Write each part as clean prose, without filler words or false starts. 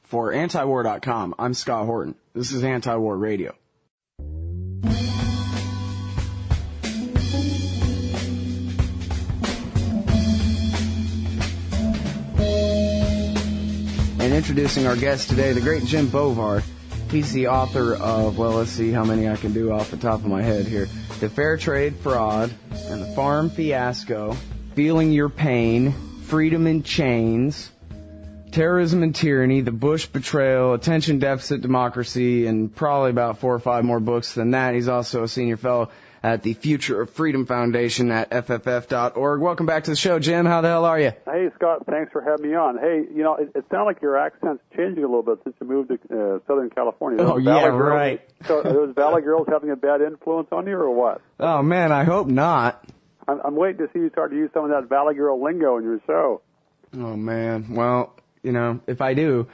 For antiwar.com, I'm Scott Horton. This is Anti-War Radio. And introducing our guest today, the great Jim Bovard. He's the author of, well, let's see how many I can do off the top of my head here. The Fair Trade Fraud and the Farm Fiasco, Feeling Your Pain, Freedom in Chains, Terrorism and Tyranny, The Bush Betrayal, Attention Deficit Democracy, and probably about 4 or 5 more books than that. He's also a senior fellow at the Future of Freedom Foundation at FFF.org. Welcome back to the show, Jim. How the hell are you? Hey, Scott. Thanks for having me on. Hey, you know, it sounds like your accent's changing a little bit since you moved to Southern California. Oh, yeah, right. So are those Valley girls having a bad influence on you or what? Oh, man, I hope not. I'm waiting to see you start to use some of that Valley girl lingo in your show. Oh, man. Well, you know, if I do,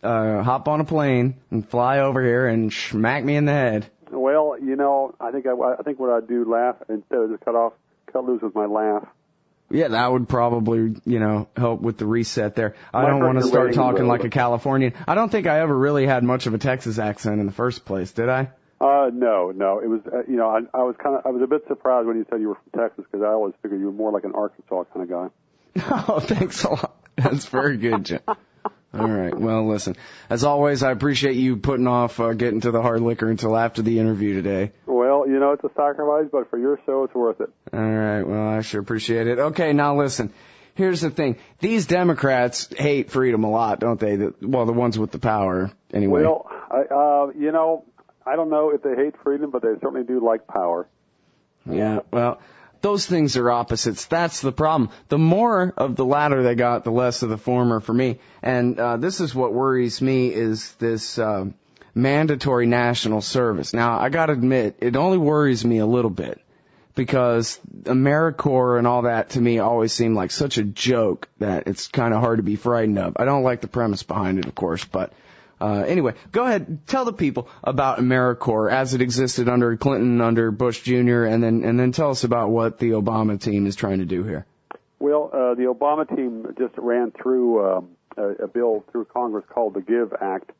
hop on a plane and fly over here and smack me in the head. Well, you know, I think what I'd do, laugh instead of just cut loose with my laugh. Yeah, that would probably, you know, help with the reset there. I don't want to start talking like a Californian. I don't think I ever really had much of a Texas accent in the first place, did I? No. It was, you know, I was a bit surprised when you said you were from Texas because I always figured you were more like an Arkansas kind of guy. Oh, thanks a lot. That's very good, Jim. All right. Well, listen, as always, I appreciate you putting off getting to the hard liquor until after the interview today. Well, you know, it's a sacrifice, but for your show, it's worth it. All right. Well, I sure appreciate it. Okay, now listen. Here's the thing. These Democrats hate freedom a lot, don't they? Well, the ones with the power, anyway. Well, you know, I don't know if they hate freedom, but they certainly do like power. Yeah, well, those things are opposites. That's the problem. The more of the latter they got, the less of the former for me. And this is what worries me is this mandatory national service. Now, I got to admit, it only worries me a little bit because AmeriCorps and all that to me always seemed like such a joke that it's kind of hard to be frightened of. I don't like the premise behind it, of course, but anyway, go ahead, tell the people about AmeriCorps as it existed under Clinton, under Bush Jr., and then tell us about what the Obama team is trying to do here. Well, the Obama team just ran through a bill through Congress called the GIVE Act.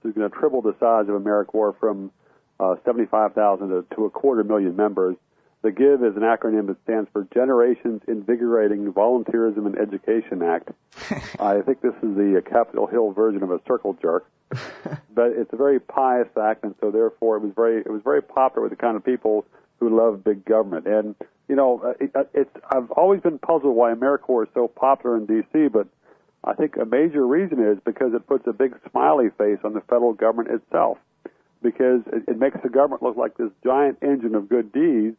It's going to triple the size of AmeriCorps from 75,000 to 250,000 members. The GIVE is an acronym that stands for Generations Invigorating Volunteerism and Education Act. I think this is the Capitol Hill version of a circle jerk. But it's a very pious act, and so therefore it was very popular with the kind of people who love big government. And you know, I've always been puzzled why AmeriCorps is so popular in D.C., but I think a major reason is because it puts a big smiley face on the federal government itself, because it makes the government look like this giant engine of good deeds,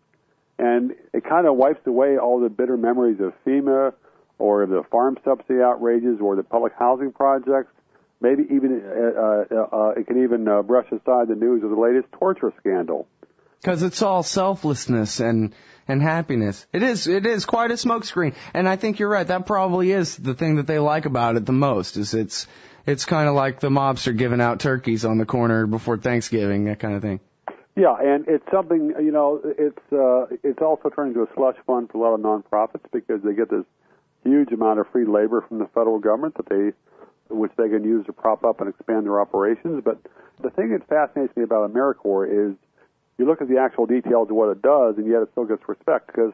and it kind of wipes away all the bitter memories of FEMA or the farm subsidy outrages or the public housing projects. Maybe even it can even brush aside the news of the latest torture scandal. Because it's all selflessness and happiness. It is quite a smokescreen. And I think you're right. That probably is the thing that they like about it the most. Is it's kind of like the mobster giving out turkeys on the corner before Thanksgiving, that kind of thing. Yeah, and it's something, you know, it's also turning into a slush fund for a lot of nonprofits because they get this huge amount of free labor from the federal government which they can use to prop up and expand their operations. But the thing that fascinates me about AmeriCorps is you look at the actual details of what it does, and yet it still gets respect. Because,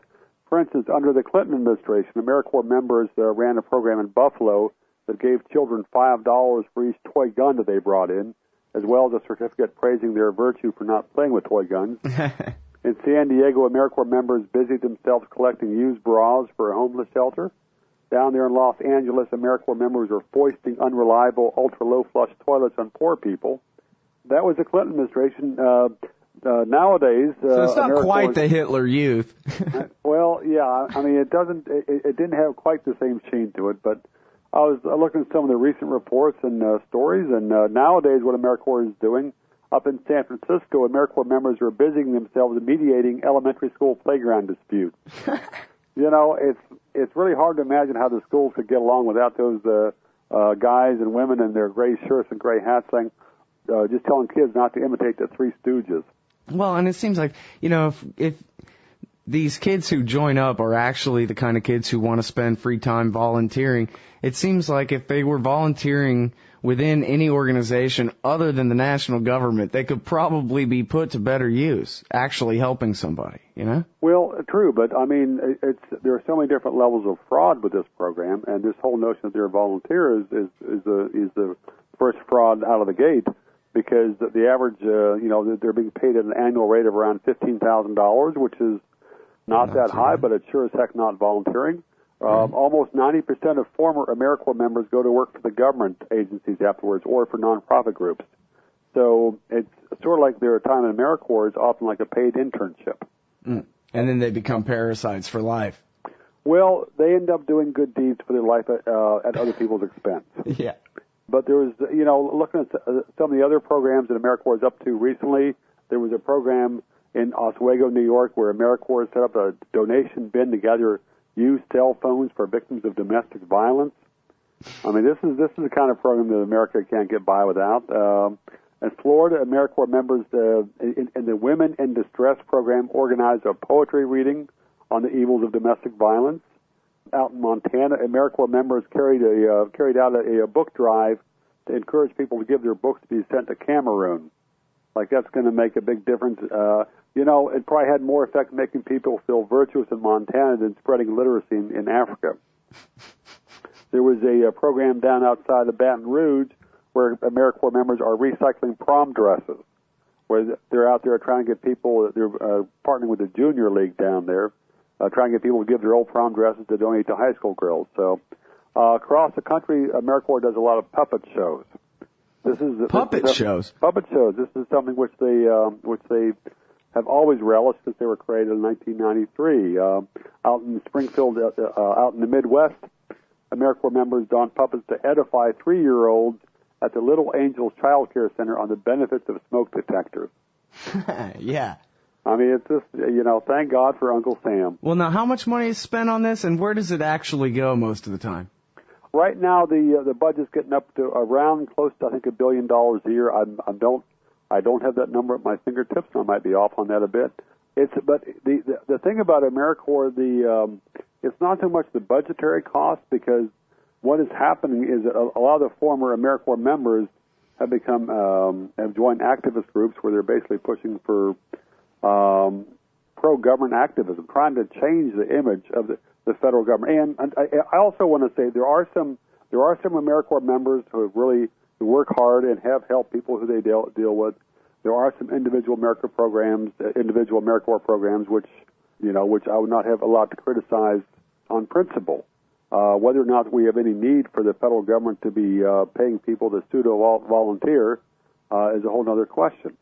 for instance, under the Clinton administration, AmeriCorps members ran a program in Buffalo that gave children $5 for each toy gun that they brought in, as well as a certificate praising their virtue for not playing with toy guns. In San Diego, AmeriCorps members busied themselves collecting used bras for a homeless shelter. Down there in Los Angeles, AmeriCorps members are foisting unreliable, ultra-low flush toilets on poor people. That was the Clinton administration. Nowadays, so it's not quite the Hitler Youth. Well, yeah, I mean, it didn't have quite the same sheen to it. But I was looking at some of the recent reports and stories, and nowadays, what AmeriCorps is doing up in San Francisco, AmeriCorps members are busying themselves mediating elementary school playground disputes. You know, it's really hard to imagine how the schools could get along without those guys and women in their gray shirts and gray hats saying, just telling kids not to imitate the Three Stooges. Well, and it seems like, you know, if these kids who join up are actually the kind of kids who want to spend free time volunteering, it seems like if they were volunteering within any organization other than the national government, they could probably be put to better use, actually helping somebody, you know? Well, true, but I mean, there are so many different levels of fraud with this program, and this whole notion that they're volunteers is the first fraud out of the gate, because the average, they're being paid at an annual rate of around $15,000, which is not that high, but it's sure as heck not volunteering. Almost 90% of former AmeriCorps members go to work for the government agencies afterwards, or for nonprofit groups. So it's sort of like their time in AmeriCorps is often like a paid internship. And then they become parasites for life. Well, they end up doing good deeds for their life at other people's expense. Yeah. But there was, looking at some of the other programs that AmeriCorps is up to recently, there was a program in Oswego, New York, where AmeriCorps set up a donation bin to gather used cell phones for victims of domestic violence. I mean, this is the kind of program that America can't get by without. In Florida, AmeriCorps members in the Women in Distress program organized a poetry reading on the evils of domestic violence. Out in Montana, AmeriCorps members carried out a book drive to encourage people to give their books to be sent to Cameroon. Like, that's going to make a big difference. It probably had more effect making people feel virtuous in Montana than spreading literacy in Africa. There was a program down outside of Baton Rouge where AmeriCorps members are recycling prom dresses, where they're out there trying to get people, they're partnering with the junior league down there, trying to get people to give their old prom dresses to donate to high school girls. So across the country, AmeriCorps does a lot of puppet shows. Puppet shows. This is something which they have always relished since they were created in 1993. Out in Springfield, out in the Midwest, AmeriCorps members don puppets to edify 3-year-olds at the Little Angels Child Care Center on the benefits of smoke detectors. Yeah. I mean, it's just, thank God for Uncle Sam. Well, now, how much money is spent on this, and where does it actually go most of the time? Right now, the budget's getting up to around close to, I think, $1 billion a year. I don't have that number at my fingertips, and I might be off on that a bit. But the thing about AmeriCorps, it's not so much the budgetary cost, because what is happening is that a lot of the former AmeriCorps members have joined activist groups where they're basically pushing for pro-government activism, trying to change the image of the federal government. And I also want to say there are some AmeriCorps members who work hard and have helped people who they deal with. There are some individual AmeriCorps programs, which I would not have a lot to criticize on principle. Whether or not we have any need for the federal government to be paying people to pseudo-volunteer is a whole other question.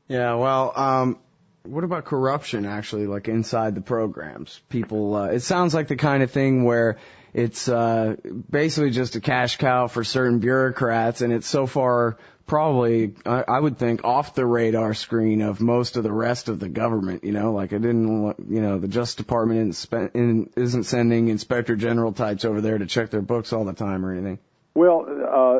Yeah, well, what about corruption, actually, like inside the programs? People, it sounds like the kind of thing where it's basically just a cash cow for certain bureaucrats, and it's so far probably, I would think, off the radar screen of most of the rest of the government, like the Justice Department isn't sending Inspector General types over there to check their books all the time or anything. Well,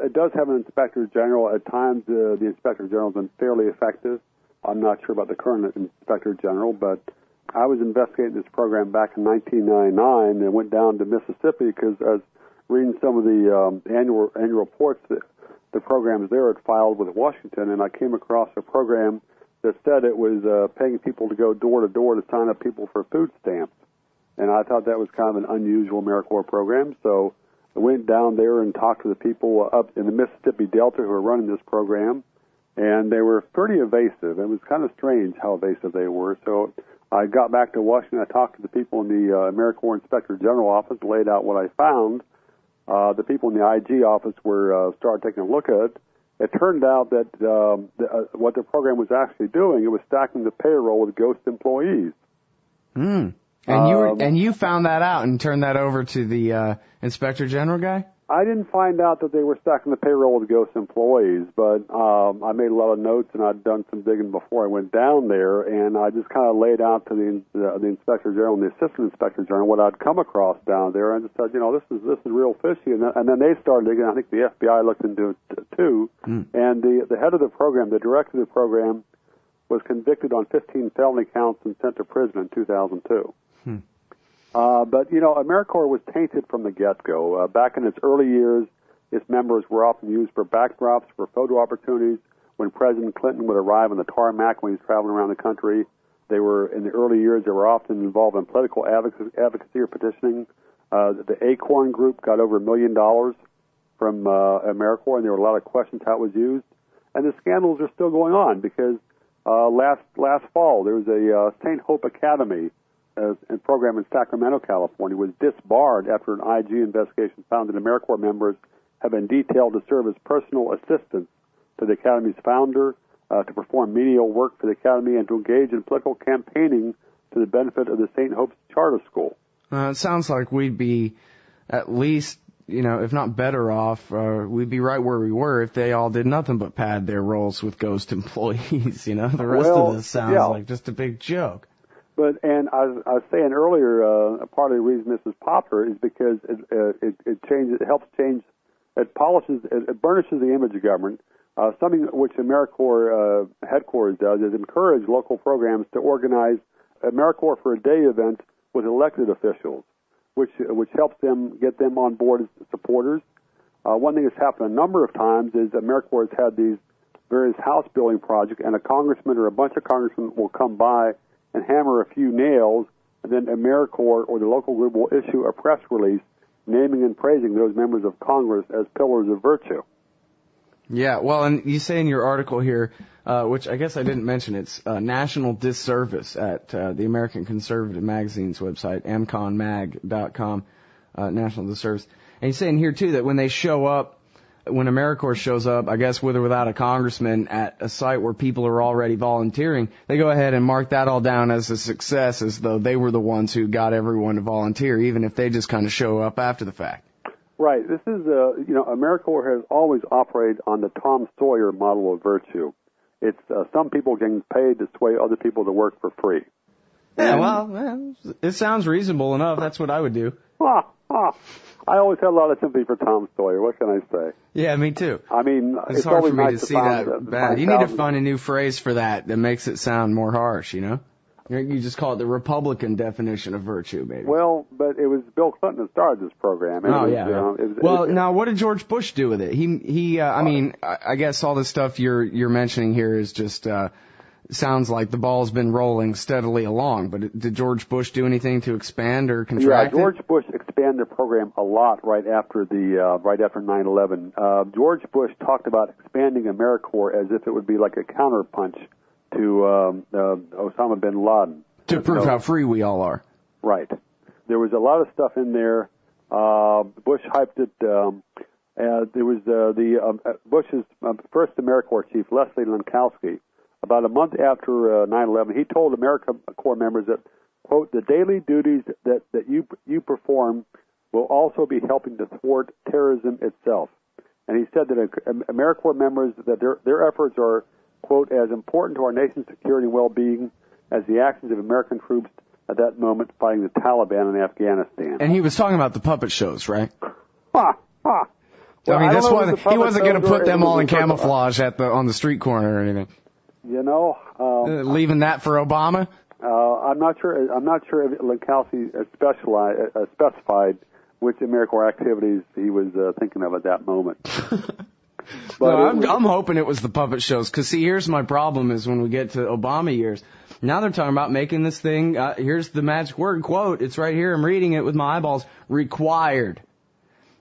it does have an Inspector General. At times, the Inspector General has been fairly effective. I'm not sure about the current Inspector General, but I was investigating this program back in 1999 and went down to Mississippi because I was reading some of the annual reports that the programs there had filed with Washington, and I came across a program that said it was paying people to go door to door to sign up people for food stamps. And I thought that was kind of an unusual AmeriCorps program, so I went down there and talked to the people up in the Mississippi Delta who were running this program, and they were pretty evasive. It was kind of strange how evasive they were. So I got back to Washington. I talked to the people in the AmeriCorps Inspector General office, laid out what I found. The people in the IG office started taking a look at it. It turned out that what the program was actually doing, it was stacking the payroll with ghost employees. And you found that out and turned that over to the Inspector General guy? I didn't find out that they were stacking the payroll with ghost employees, but I made a lot of notes, and I'd done some digging before I went down there, and I just kind of laid out to the Inspector General and the Assistant Inspector General what I'd come across down there, and I just said, this is real fishy, and then they started digging. I think the FBI looked into it too, and the head of the program, the director of the program, was convicted on 15 felony counts and sent to prison in 2002. But AmeriCorps was tainted from the get-go. Back in its early years, Its members were often used for backdrops for photo opportunities. When President Clinton would arrive on the tarmac when he was traveling around the country, they were, in the early years, they were often involved in political advocacy or petitioning. The Acorn Group got over $1 million from AmeriCorps, and there were a lot of questions how it was used. And the scandals are still going on because last fall there was a St. Hope Academy a program in Sacramento, California, was disbarred after an IG investigation found that AmeriCorps members have been detailed to serve as personal assistants to the Academy's founder, to perform menial work for the Academy, and to engage in political campaigning to the benefit of the St. Hope's charter school. It sounds like we'd be at least, if not better off, we'd be right where we were if they all did nothing but pad their roles with ghost employees, The rest of this sounds like just a big joke. And I was saying earlier, part of the reason this is popular is because it helps change, it polishes, it burnishes the image of government. Something which AmeriCorps headquarters does is encourage local programs to organize AmeriCorps for a day event with elected officials, which helps them get them on board as supporters. One thing that's happened a number of times is AmeriCorps has had these various house building projects, and a congressman or a bunch of congressmen will come by and hammer a few nails, and then AmeriCorps or the local group will issue a press release naming and praising those members of Congress as pillars of virtue. Yeah, well, and you say in your article here, which I guess I didn't mention, it's National Disservice at the American Conservative Magazine's website, amconmag.com, National Disservice. And you say in here, too, that when they show up, when AmeriCorps shows up, I guess with or without a congressman at a site where people are already volunteering, they go ahead and mark that all down as a success, as though they were the ones who got everyone to volunteer, even if they just kind of show up after the fact. Right. This is, AmeriCorps has always operated on the Tom Sawyer model of virtue. It's some people getting paid to sway other people to work for free. Yeah, well, it sounds reasonable enough. That's what I would do. I always had a lot of sympathy for Tom Sawyer. What can I say? Yeah, me too. I mean, it's hard for me to see that bad. You need to find a new phrase for that makes it sound more harsh, You just call it the Republican definition of virtue, maybe. Well, but it was Bill Clinton that started this program. Now what did George Bush do with it? I guess all the stuff you're mentioning here is just sounds like the ball's been rolling steadily along. But did George Bush do anything to expand or contract? Yeah, George Bush expanded the program a lot right after 9/11. George Bush talked about expanding AmeriCorps as if it would be like a counterpunch to Osama bin Laden. To prove how free we all are. Right. There was a lot of stuff in there. Bush hyped it. There was Bush's first AmeriCorps chief, Leslie Lankowski. About a month after 9/11, he told AmeriCorps members that, quote, the daily duties that you perform will also be helping to thwart terrorism itself. And he said that AmeriCorps members, that their efforts are, quote, as important to our nation's security and well-being as the actions of American troops at that moment fighting the Taliban in Afghanistan. And he was talking about the puppet shows, right? Well, I mean, he wasn't going to put them all in camouflage on the street corner or anything. Leaving that for Obama? I'm not sure if Lankowski specified which AmeriCorps activities he was thinking of at that moment. But I'm hoping it was the puppet shows, because see, here's my problem is when we get to Obama years, now they're talking about making this thing, here's the magic word, quote, it's right here, I'm reading it with my eyeballs, required.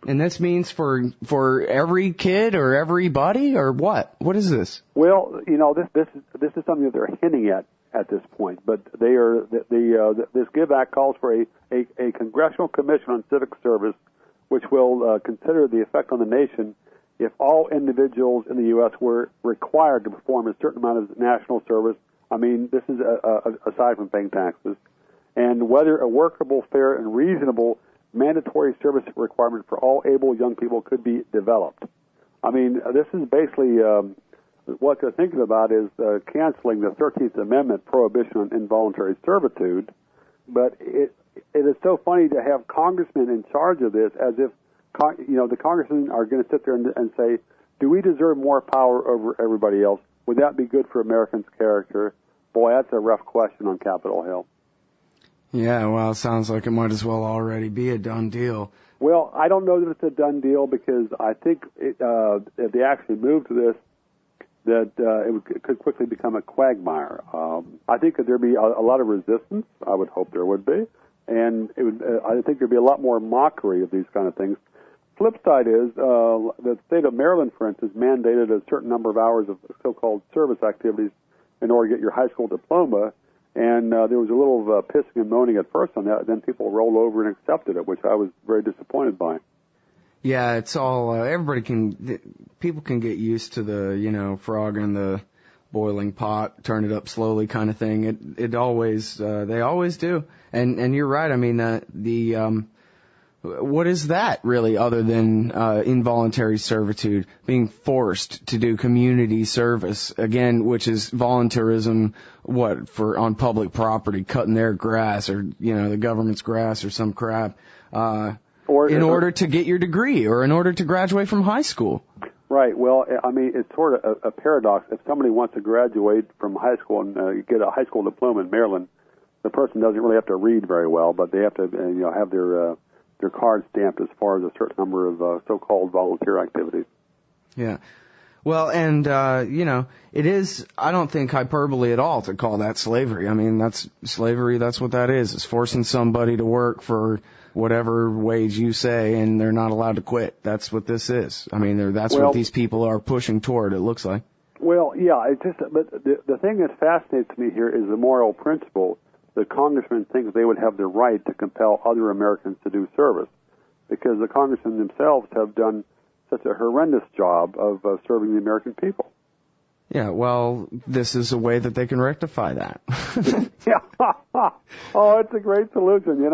And this means for every kid or everybody or what? What is this? Well, this is something that they're hinting at this point, but this GIVE Act calls for a congressional commission on civic service, which will consider the effect on the nation if all individuals in the U.S. were required to perform a certain amount of national service. I mean, this is aside from paying taxes, and whether a workable, fair, and reasonable mandatory service requirement for all able young people could be developed. I mean, this is basically what they're thinking about is canceling the 13th Amendment prohibition on involuntary servitude. But it is so funny to have congressmen in charge of this, as if the congressmen are going to sit there and say, do we deserve more power over everybody else? Would that be good for Americans' character? Boy, that's a rough question on Capitol Hill. Yeah, well, it sounds like it might as well already be a done deal. Well, I don't know that it's a done deal because I think if they actually move to this, that it could quickly become a quagmire. I think that there'd be a lot of resistance. I would hope there would be. And I think there'd be a lot more mockery of these kind of things. Flip side is the state of Maryland, for instance, mandated a certain number of hours of so-called service activities in order to get your high school diploma. And there was a little pissing and moaning at first on that. Then people rolled over and accepted it, which I was very disappointed by. Yeah, it's all, people can get used to the, frog in the boiling pot, turn it up slowly kind of thing. It always, they always do. And you're right. I mean, what is that really other than involuntary servitude, being forced to do community service, again, which is voluntarism, on public property, cutting their grass or, the government's grass or some crap, in order to get your degree or in order to graduate from high school. Right. Well, I mean, it's sort of a paradox. If somebody wants to graduate from high school and get a high school diploma in Maryland, the person doesn't really have to read very well, but they have to, have their card stamped as far as a certain number of so-called volunteer activities. Yeah. Well, and, it is, I don't think hyperbole at all to call that slavery. I mean, that's slavery, that's what that is. It's forcing somebody to work for whatever wage you say, and they're not allowed to quit. That's what this is. I mean, that's what these people are pushing toward, it looks like. Well, yeah, but the thing that fascinates me here is the moral principle. The congressman thinks they would have the right to compel other Americans to do service because the congressmen themselves have done such a horrendous job of serving the American people. Yeah, well, this is a way that they can rectify that. Yeah. Oh, it's a great solution.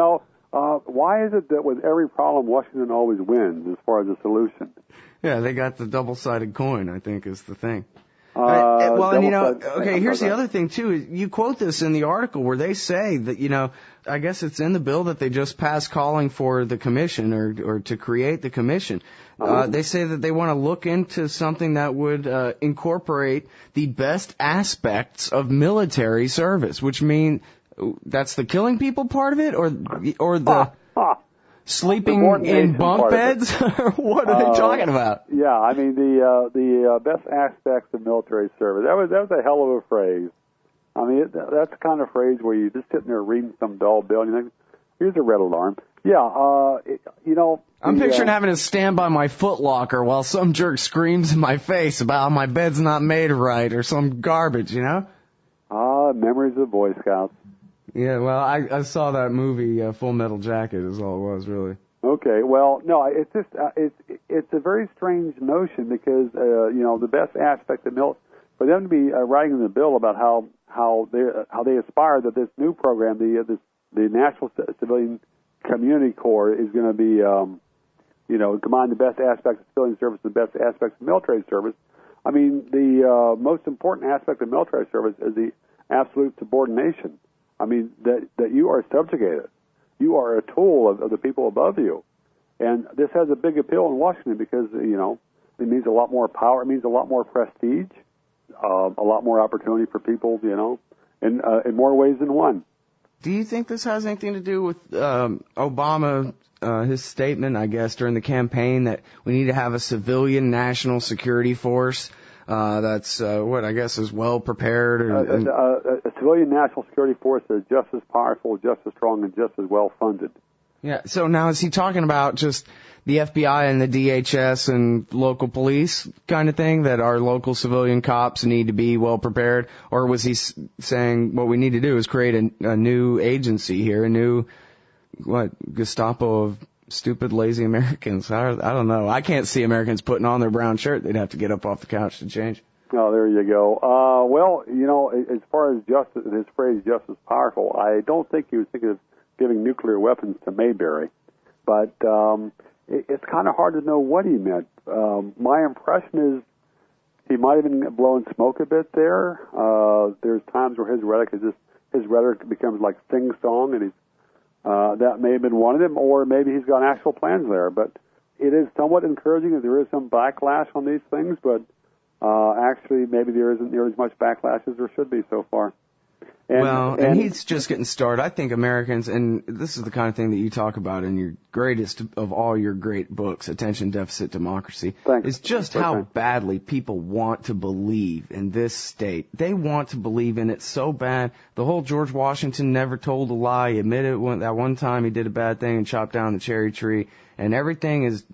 Why is it that with every problem, Washington always wins as far as a solution? Yeah, they got the double-sided coin, I think, is the thing. Here's the other thing, too. You quote this in the article where they say that, I guess it's in the bill that they just passed calling for the commission or to create the commission. They say that they want to look into something that would incorporate the best aspects of military service, which mean that's the killing people part of it or the sleeping in bunk beds? What are they talking about? Yeah, I mean the best aspects of military service. That was a hell of a phrase. I mean that's the kind of phrase where you're just sitting there reading some dull bill and you think, here's a red alarm. Yeah, I'm picturing having to stand by my footlocker while some jerk screams in my face about how my bed's not made right or some garbage, Memories of Boy Scouts. Yeah, well, I saw that movie, Full Metal Jacket, is all it was, really. Okay, well, no, it's just it's a very strange notion because the best aspect of for them to be writing in the bill about how they aspire that this new program, the National Civilian Community Corps, is going to be combine the best aspects of civilian service and the best aspects of military service. I mean, the most important aspect of military service is the absolute subordination. I mean, that you are subjugated. You are a tool of the people above you. And this has a big appeal in Washington because, it means a lot more power. It means a lot more prestige, a lot more opportunity for people, in more ways than one. Do you think this has anything to do with Obama, his statement, I guess, during the campaign that we need to have a civilian national security force? That's what I guess is well prepared. A civilian national security force that is just as powerful, just as strong, and just as well funded. Yeah. So now is he talking about just the FBI and the DHS and local police kind of thing, that our local civilian cops need to be well prepared, or was he saying what we need to do is create a new agency here, a new Gestapo of stupid, lazy Americans? I don't know. I can't see Americans putting on their brown shirt. They'd have to get up off the couch to change. Oh, there you go. As far as his phrase, just as powerful, I don't think he was thinking of giving nuclear weapons to Mayberry. But it's kind of hard to know what he meant. My impression is he might have been blowing smoke a bit there. There's times where his rhetoric becomes like sing-song, and that may have been one of them, or maybe he's got actual plans there. But it is somewhat encouraging that there is some backlash on these things, but actually maybe there isn't nearly as much backlash as there should be so far. And he's just getting started. I think Americans, and this is the kind of thing that you talk about in your greatest of all your great books, Attention Deficit Democracy, is just how badly people want to believe in this state. They want to believe in it so bad. The whole George Washington never told a lie. He admitted that one time he did a bad thing and chopped down the cherry tree, and everything is,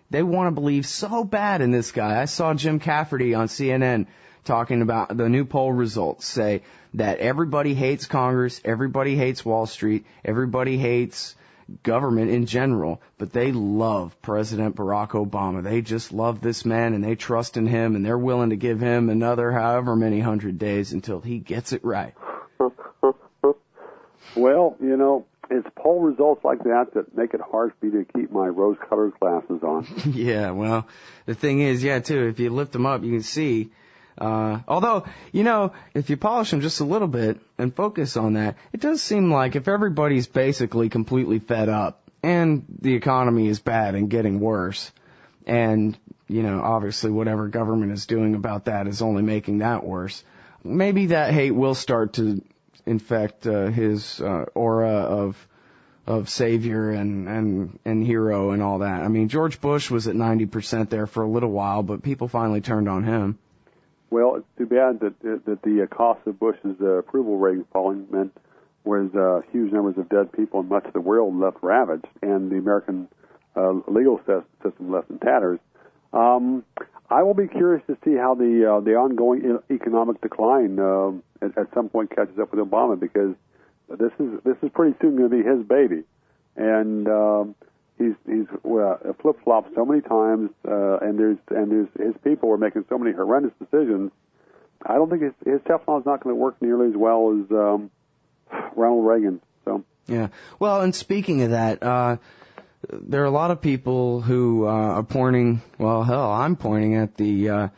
they want to believe so bad in this guy. I saw Jim Cafferty on CNN talking about the new poll results say that everybody hates Congress, everybody hates Wall Street, everybody hates government in general, but they love President Barack Obama. They just love this man, and they trust in him, and they're willing to give him another however many 100 days until he gets it right. Well, you know, it's poll results like that that make it hard for me to keep my rose-colored glasses on. Yeah, well, the thing is, too, if you lift them up, you can see. Although, you know, if you polish them just a little bit and focus on that, it does seem like if everybody's basically completely fed up and the economy is bad and getting worse, and, you know, obviously whatever government is doing about that is only making that worse, maybe that hate will start to infect his aura of savior and hero and all that. I mean, George Bush was at 90% there for a little while, but people finally turned on him. Well, it's too bad that the cost of Bush's approval rating falling meant was huge numbers of dead people and much of the world left ravaged, and the American legal system left in tatters. I will be curious to see how the ongoing economic decline at some point catches up with Obama, because this is pretty soon going to be his baby, and he's flip-flopped so many times, and there's his people are making so many horrendous decisions. I don't think his Teflon is not going to work nearly as well as Ronald Reagan. So yeah. Well, and speaking of that, there are a lot of people who are pointing. Well, hell, I'm pointing at the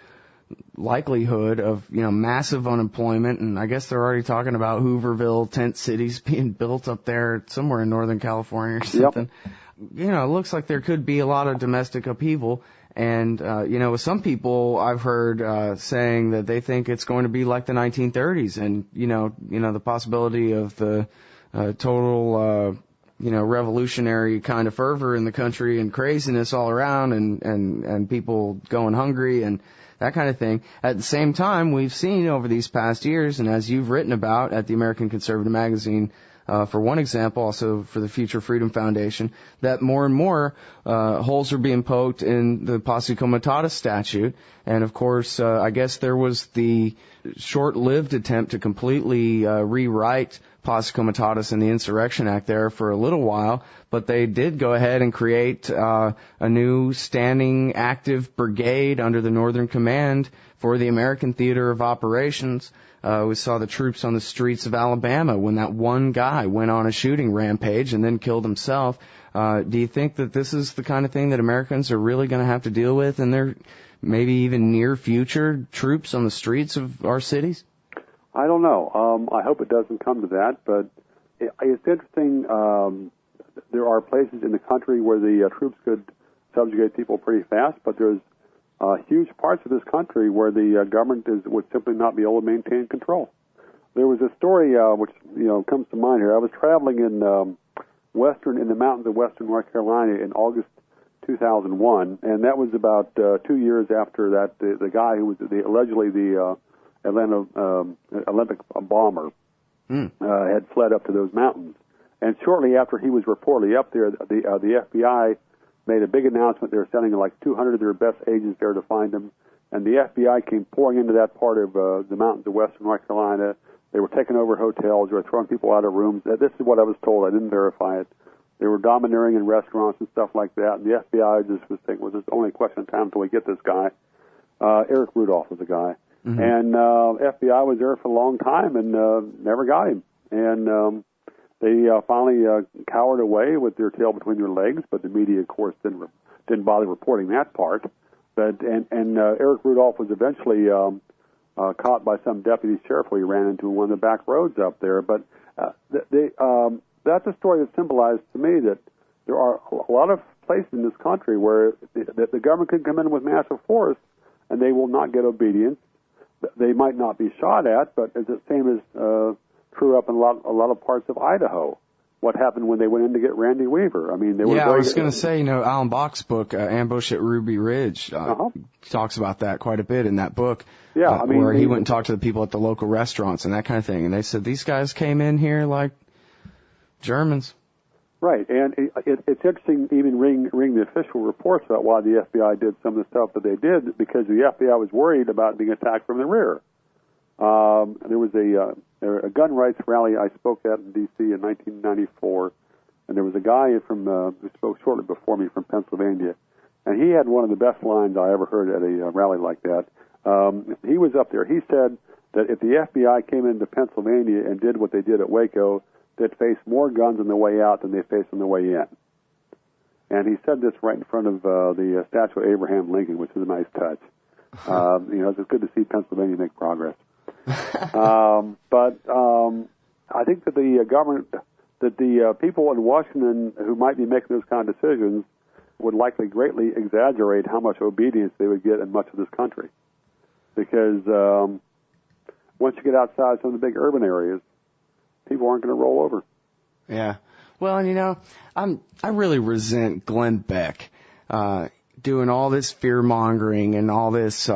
likelihood of, you know, massive unemployment, and I guess they're already talking about Hooverville tent cities being built up there somewhere in Northern California or something. Yep. You know, it looks like there could be a lot of domestic upheaval. And, you know, with some people I've heard saying that they think it's going to be like the 1930s, and, you know, the possibility of the total, revolutionary kind of fervor in the country and craziness all around, and people going hungry and that kind of thing. At the same time, we've seen over these past years, and as you've written about at the American Conservative Magazine, for one example, also for the Future Freedom Foundation, that more and more holes are being poked in the Posse Comitatus statute. And, of course, I guess there was the short-lived attempt to completely rewrite Posse Comitatus and the Insurrection Act there for a little while, but they did go ahead and create a new standing active brigade under the Northern Command for the American Theater of Operations. We saw the troops on the streets of Alabama when that one guy went on a shooting rampage and then killed himself. Do you think that this is the kind of thing that Americans are really going to have to deal with in their maybe even near future, troops on the streets of our cities? I don't know. I hope it doesn't come to that, but it's interesting. There are places in the country where the troops could subjugate people pretty fast, but there's huge parts of this country where the government would simply not be able to maintain control. There was a story which comes to mind here. I was traveling in the mountains of western North Carolina in August 2001, and that was about 2 years after that the guy who was allegedly the Olympic bomber had fled up to those mountains. And shortly after he was reportedly up there, the FBI made a big announcement. They were sending like 200 of their best agents there to find him. And the FBI came pouring into that part of the mountains of western North Carolina. They were taking over hotels. They were throwing people out of rooms. This is what I was told. I didn't verify it. They were domineering in restaurants and stuff like that. And the FBI just was thinking, well, it's only a question of time until we get this guy. Eric Rudolph was the guy. Mm-hmm. And FBI was there for a long time and never got him. And they finally cowered away with their tail between their legs, but the media, of course, didn't bother reporting that part. But and Eric Rudolph was eventually caught by some deputy sheriff who he ran into one of the back roads up there. But that's a story that symbolized to me that there are a lot of places in this country where the government can come in with massive force and they will not get obedience. They might not be shot at, but it's the same as true up in a lot of parts of Idaho. What happened when they went in to get Randy Weaver? I mean, they were. Yeah, I was going to say, Alan Bach's book, Ambush at Ruby Ridge, talks about that quite a bit in that book. Yeah, I mean, where he went and talked to the people at the local restaurants and that kind of thing, and they said these guys came in here like Germans. Right, and it's interesting even reading the official reports about why the FBI did some of the stuff that they did, because the FBI was worried about being attacked from the rear. There was a gun rights rally I spoke at in D.C. in 1994, and there was a guy who spoke shortly before me from Pennsylvania, and he had one of the best lines I ever heard at a rally like that. He was up there. He said that if the FBI came into Pennsylvania and did what they did at Waco, they'd face more guns on the way out than they faced on the way in. And he said this right in front of the statue of Abraham Lincoln, which is a nice touch. It's good to see Pennsylvania make progress. But I think that the government, that the people in Washington who might be making those kind of decisions would likely greatly exaggerate how much obedience they would get in much of this country. Because once you get outside some of the big urban areas, people aren't going to roll over. Yeah. Well, and I really resent Glenn Beck doing all this fear-mongering and all this,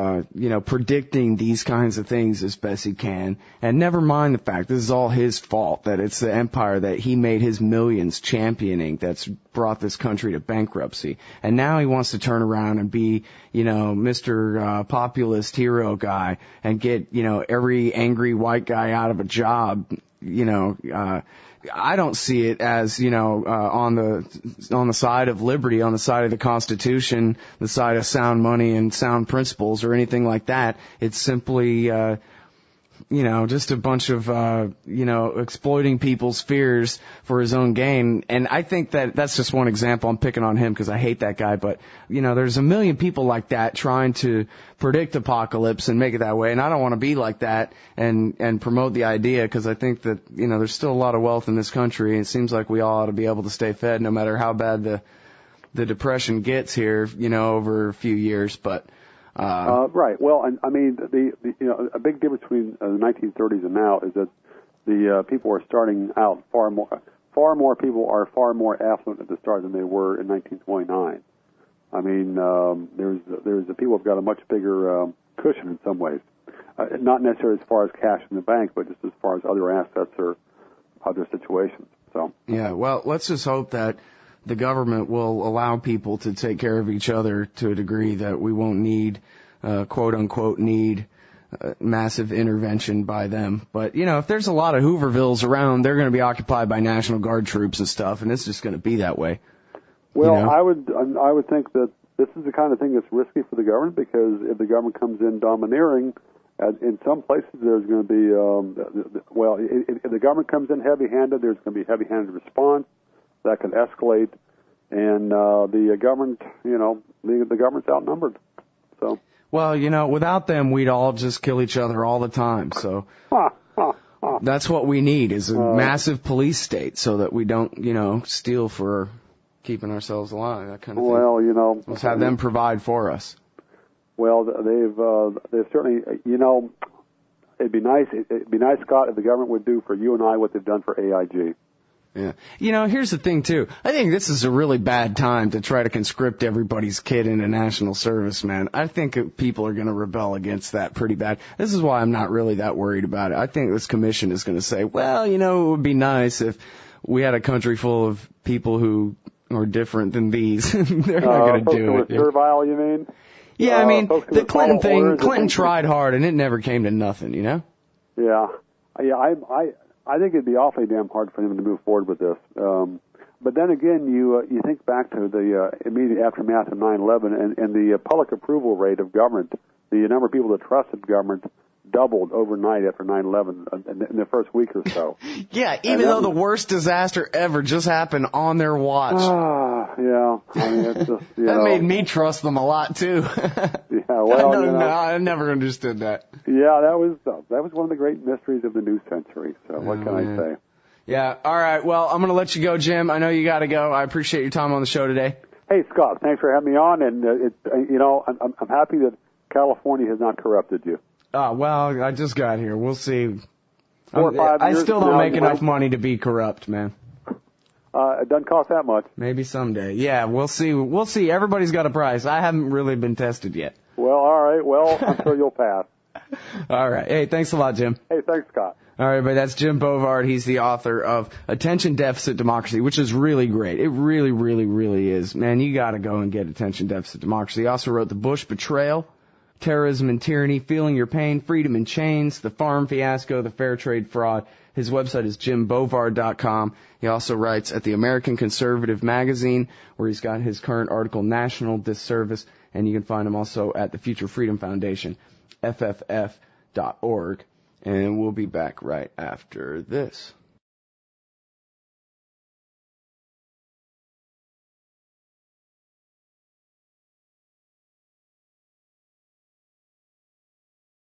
predicting these kinds of things as best he can. And never mind the fact this is all his fault, that it's the empire that he made his millions championing that's brought this country to bankruptcy. And now he wants to turn around and be, Mr. Populist hero guy and get, every angry white guy out of a job. I don't see it as, on the side of liberty, on the side of the Constitution, the side of sound money and sound principles or anything like that. It's simply, just a bunch of, exploiting people's fears for his own gain. And I think that's just one example. I'm picking on him because I hate that guy. But, there's a million people like that trying to predict apocalypse and make it that way. And I don't want to be like that and promote the idea, because I think that, there's still a lot of wealth in this country. And it seems like we all ought to be able to stay fed no matter how bad the depression gets here, over a few years. But, right. Well, and I mean, a big difference between the 1930s and now is that the people are starting out far more people are far more affluent at the start than they were in 1929. I mean, there's the people have got a much bigger cushion in some ways, not necessarily as far as cash in the bank, but just as far as other assets or other situations. So yeah, well, let's just hope that the government will allow people to take care of each other to a degree that we won't need, quote unquote, massive intervention by them. But, if there's a lot of Hoovervilles around, they're going to be occupied by National Guard troops and stuff, and it's just going to be that way. Well, I would think that this is the kind of thing that's risky for the government, because if the government comes in domineering, in some places there's going to be, if the government comes in heavy-handed, there's going to be a heavy-handed response. That can escalate, and the government, the government's outnumbered. So. Well, without them, we'd all just kill each other all the time. So that's what we need, is a massive police state, so that we don't, steal for keeping ourselves alive. That kind of thing. Well, let's have them provide for us. Well, they've certainly, it'd be nice, Scott, if the government would do for you and I what they've done for AIG. Yeah. Here's the thing, too. I think this is a really bad time to try to conscript everybody's kid into national service, man. I think people are going to rebel against that pretty bad. This is why I'm not really that worried about it. I think this commission is going to say, well, it would be nice if we had a country full of people who are different than these. They're not going to do it. Servile, you mean? Yeah, I mean, the Clinton thing, Clinton tried hard, and it never came to nothing, Yeah. I think it'd be awfully damn hard for him to move forward with this. But then again, you think back to the immediate aftermath of 9/11 and the public approval rate of government, the number of people that trusted government doubled overnight after 9/11 in the first week or so. Yeah, even though the worst disaster ever just happened on their watch. Yeah. I mean, it's just, that made me trust them a lot too. Yeah, well, I never understood that. Yeah, that was one of the great mysteries of the new century. So what can I say? Yeah. All right. Well, I'm going to let you go, Jim. I know you got to go. I appreciate your time on the show today. Hey, Scott, thanks for having me on. And I'm happy that California has not corrupted you. Oh, well, I just got here. We'll see. 4 or 5 years. I still don't make enough money to be corrupt, man. It doesn't cost that much. Maybe someday. Yeah, we'll see. We'll see. Everybody's got a price. I haven't really been tested yet. Well, all right. Well, I'm sure you'll pass. All right. Hey, thanks a lot, Jim. Hey, thanks, Scott. All right, but that's Jim Bovard. He's the author of Attention Deficit Democracy, which is really great. It really, really, really is. Man, you got to go and get Attention Deficit Democracy. He also wrote The Bush Betrayal, Terrorism and Tyranny, Feeling Your Pain, Freedom in Chains, The Farm Fiasco, The Fair Trade Fraud. His website is jimbovard.com. He also writes at the American Conservative magazine, where he's got his current article, National Disservice, and you can find him also at the Future Freedom Foundation, FFF.org. And we'll be back right after this.